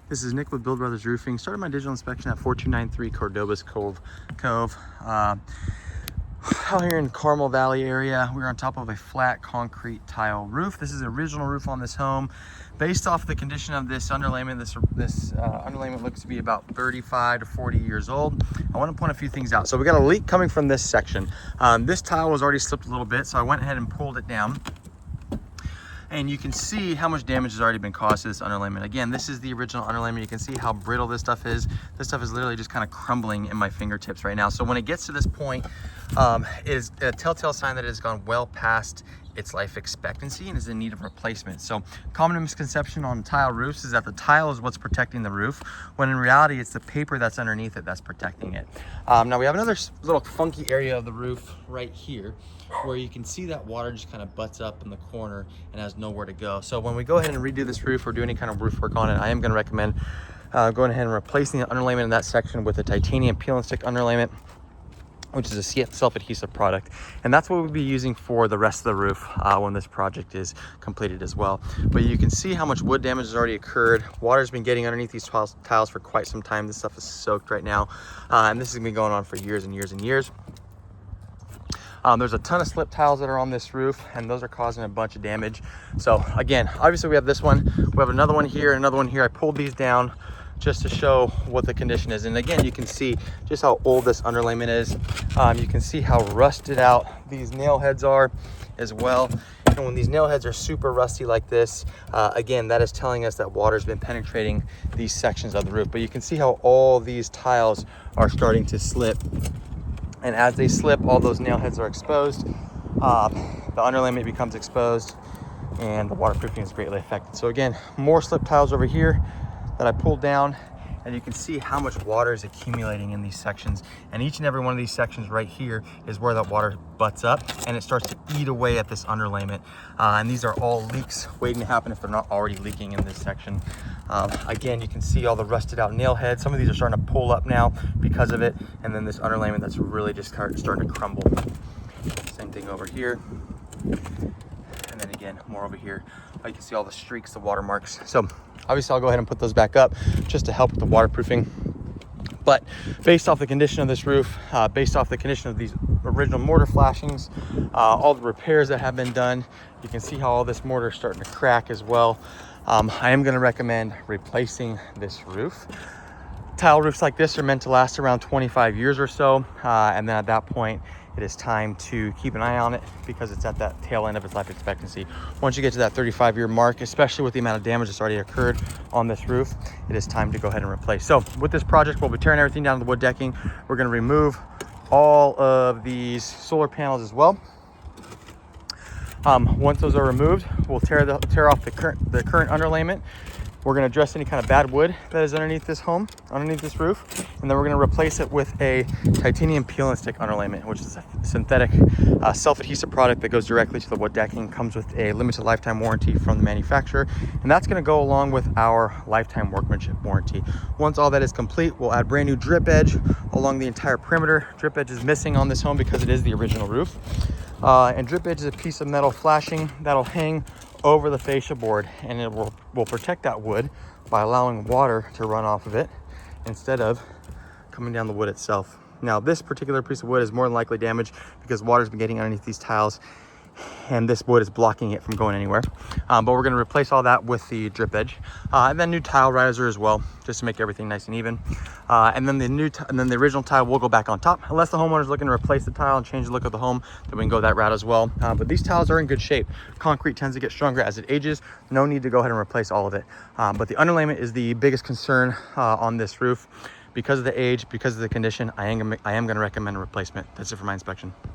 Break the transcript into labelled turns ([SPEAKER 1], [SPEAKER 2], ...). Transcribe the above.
[SPEAKER 1] This is Nick with Build Brothers Roofing. Started my digital inspection at 4293 Cordobes Cove. Out here in Carmel Valley area, we're on top of a flat concrete tile roof. This is the original roof on this home. Based off the condition of this underlayment, this underlayment looks to be about 35 to 40 years old. I want to point a few things out. So we got a leak coming from this section. This tile was already slipped a little bit, so I went ahead and pulled it down. And you can see how much damage has already been caused to this underlayment. Again, this is the original underlayment. You can see how brittle this stuff is. This stuff is literally just kind of crumbling in my fingertips right now. So when it gets to this point, it is a telltale sign that it has gone well past its life expectancy and is in need of replacement. So common misconception on tile roofs is that the tile is what's protecting the roof, when in reality it's the paper that's underneath it that's protecting it. Now we have another little funky area of the roof right here where you can see that water just kind of butts up in the corner and has nowhere to go. So when we go ahead and redo this roof or do any kind of roof work on it, I am going to recommend going ahead and replacing the underlayment in that section with a titanium peel and stick underlayment, which is a self-adhesive product. And that's what we'll be using for the rest of the roof when this project is completed as well. But you can see how much wood damage has already occurred. Water's been getting underneath these tiles for quite some time. This stuff is soaked right now. And this has been going on for years and years and years. There's a ton of slip tiles that are on this roof, and those are causing a bunch of damage. So again, obviously we have this one. We have another one here, another one here. I pulled these down just to show what the condition is. And again, you can see just how old this underlayment is. You can see how rusted out these nail heads are as well. And when these nail heads are super rusty like this, again, that is telling us that water's been penetrating these sections of the roof. But you can see how all these tiles are starting to slip. And as they slip, all those nail heads are exposed. The underlayment becomes exposed and the waterproofing is greatly affected. So again, more slip tiles over here that I pulled down, and you can see how much water is accumulating in these sections. And each and every one of these sections right here is where that water butts up and it starts to eat away at this underlayment. And these are all leaks waiting to happen if they're not already leaking in this section. Again, you can see all the rusted out nail heads. Some of these are starting to pull up now because of it. And then this underlayment that's really just starting to crumble. Same thing over here. And then again, more over here. You can see all the streaks, the watermarks. So obviously I'll go ahead and put those back up just to help with the waterproofing. But based off the condition of this roof, based off the condition of these original mortar flashings, all the repairs that have been done, you can see how all this mortar is starting to crack as well. I am going to recommend replacing this roof. Tile roofs like this are meant to last around 25 years or so. And then at that point, it is time to keep an eye on it because it's at that tail end of its life expectancy. Once you get to that 35-year mark, especially with the amount of damage that's already occurred on this roof, it is time to go ahead and replace. So with this project, we'll be tearing everything down to the wood decking. We're going to remove all of these solar panels as well. Once those are removed, we'll tear off the current underlayment. We're going to address any kind of bad wood that is underneath this home, underneath this roof, and then we're going to replace it with a titanium peel and stick underlayment, which is a synthetic self-adhesive product that goes directly to the wood decking. Comes with a limited lifetime warranty from the manufacturer, and that's going to go along with our lifetime workmanship warranty. Once all that is complete, we'll add brand new drip edge along the entire perimeter. Drip edge is missing on this home because it is the original roof. And drip edge is a piece of metal flashing that'll hang over the fascia board, and it will protect that wood by allowing water to run off of it instead of coming down the wood itself. Now this particular piece of wood is more than likely damaged because water's been getting underneath these tiles and this wood is blocking it from going anywhere. But we're going to replace all that with the drip edge, and then new tile riser as well, just to make everything nice and even. And then the original tile will go back on top, unless the homeowner is looking to replace the tile and change the look of the home. Then we can go that route as well. But these tiles are in good shape. Concrete tends to get stronger as it ages. No need to go ahead and replace all of it. But the underlayment is the biggest concern on this roof. Because of the age, because of the condition, I am going to recommend a replacement. That's it for my inspection.